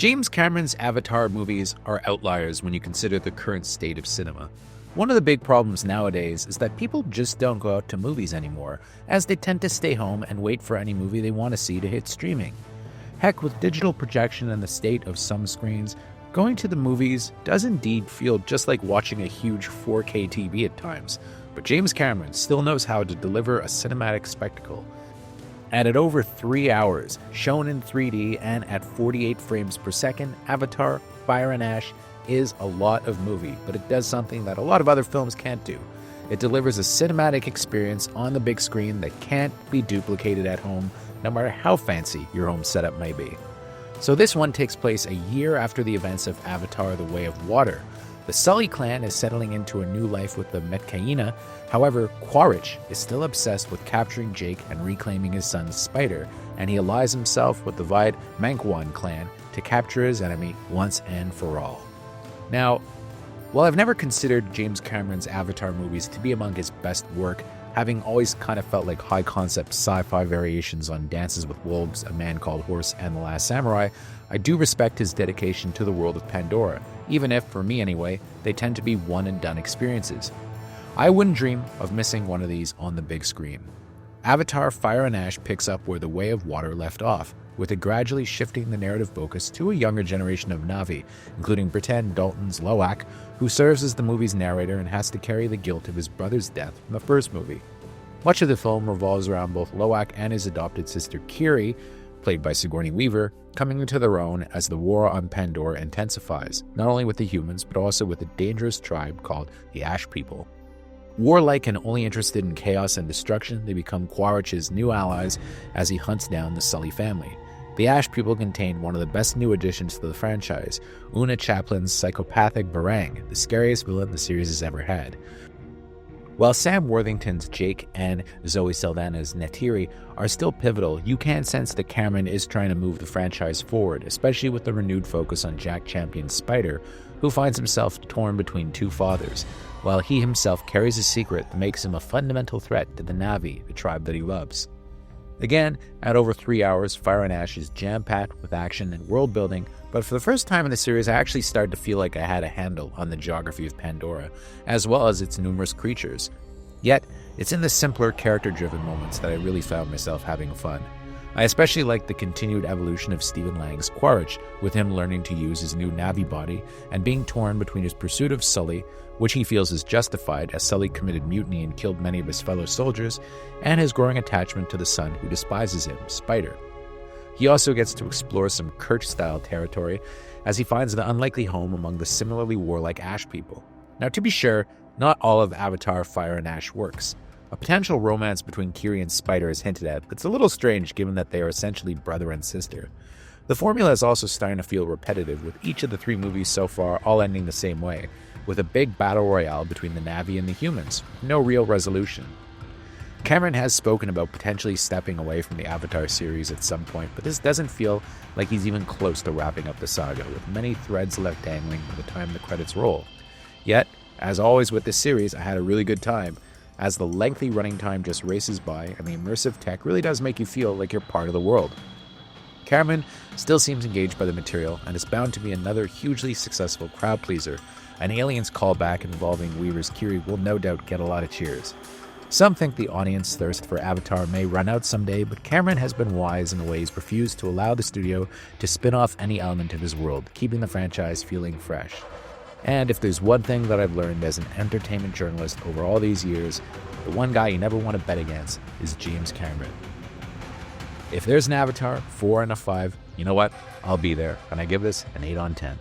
James Cameron's Avatar movies are outliers when you consider the current state of cinema. One of the big problems nowadays is that people just don't go out to movies anymore, as they tend to stay home and wait for any movie they want to see to hit streaming. Heck, with digital projection and the state of some screens, going to the movies does indeed feel just like watching a huge 4K TV at times, but James Cameron still knows how to deliver a cinematic spectacle. And at over 3 hours, shown in 3D and at 48 frames per second, Avatar: Fire and Ash is a lot of movie, but it does something that a lot of other films can't do. It delivers a cinematic experience on the big screen that can't be duplicated at home, no matter how fancy your home setup may be. So this one takes place a year after the events of Avatar: The Way of Water. The Sully clan is settling into a new life with the Metkayina. However, Quaritch is still obsessed with capturing Jake and reclaiming his son Spider, and he allies himself with the Mangkwan clan to capture his enemy once and for all. Now, while I've never considered James Cameron's Avatar movies to be among his best work, having always kind of felt like high-concept sci-fi variations on Dances with Wolves, A Man Called Horse, and The Last Samurai, I do respect his dedication to the world of Pandora, even if, for me anyway, they tend to be one-and-done experiences. I wouldn't dream of missing one of these on the big screen. Avatar: Fire and Ash picks up where The Way of Water left off, with it gradually shifting the narrative focus to a younger generation of Na'vi, including Britain Dalton's Loak, who serves as the movie's narrator and has to carry the guilt of his brother's death from the first movie. Much of the film revolves around both Loak and his adopted sister Kiri, played by Sigourney Weaver, coming into their own as the war on Pandora intensifies, not only with the humans, but also with a dangerous tribe called the Ash People. Warlike and only interested in chaos and destruction, they become Quaritch's new allies as he hunts down the Sully family. The Ash People contain one of the best new additions to the franchise, Una Chaplin's psychopathic Barang, the scariest villain the series has ever had. While Sam Worthington's Jake and Zoe Saldana's Neytiri are still pivotal, you can sense that Cameron is trying to move the franchise forward, especially with the renewed focus on Jack Champion's Spider, who finds himself torn between two fathers, while he himself carries a secret that makes him a fundamental threat to the Na'vi, the tribe that he loves. Again, at over 3 hours, Fire and Ash is jam-packed with action and world-building, but for the first time in the series, I actually started to feel like I had a handle on the geography of Pandora, as well as its numerous creatures. Yet, it's in the simpler, character-driven moments that I really found myself having fun. I especially liked the continued evolution of Stephen Lang's Quaritch, with him learning to use his new Na'vi body and being torn between his pursuit of Sully, which he feels is justified as Sully committed mutiny and killed many of his fellow soldiers, and his growing attachment to the son who despises him, Spider. He also gets to explore some Quaritch-style territory as he finds an unlikely home among the similarly warlike Ash People. Now, to be sure, not all of Avatar: Fire and Ash works. A potential romance between Kiri and Spider is hinted at, but it's a little strange given that they are essentially brother and sister. The formula is also starting to feel repetitive, with each of the 3 movies so far all ending the same way, with a big battle royale between the Na'vi and the humans, no real resolution. Cameron has spoken about potentially stepping away from the Avatar series at some point, but this doesn't feel like he's even close to wrapping up the saga, with many threads left dangling by the time the credits roll. Yet, as always with this series, I had a really good time, as the lengthy running time just races by and the immersive tech really does make you feel like you're part of the world. Cameron still seems engaged by the material and is bound to be another hugely successful crowd pleaser. An Aliens callback involving Weaver's Kiri will no doubt get a lot of cheers. Some think the audience thirst for Avatar may run out someday, but Cameron has been wise in the way he's refused to allow the studio to spin off any element of his world, keeping the franchise feeling fresh. And if there's one thing that I've learned as an entertainment journalist over all these years, the one guy you never want to bet against is James Cameron. If there's an Avatar 4 and a 5, you know what? I'll be there, and I give this an 8 on 10.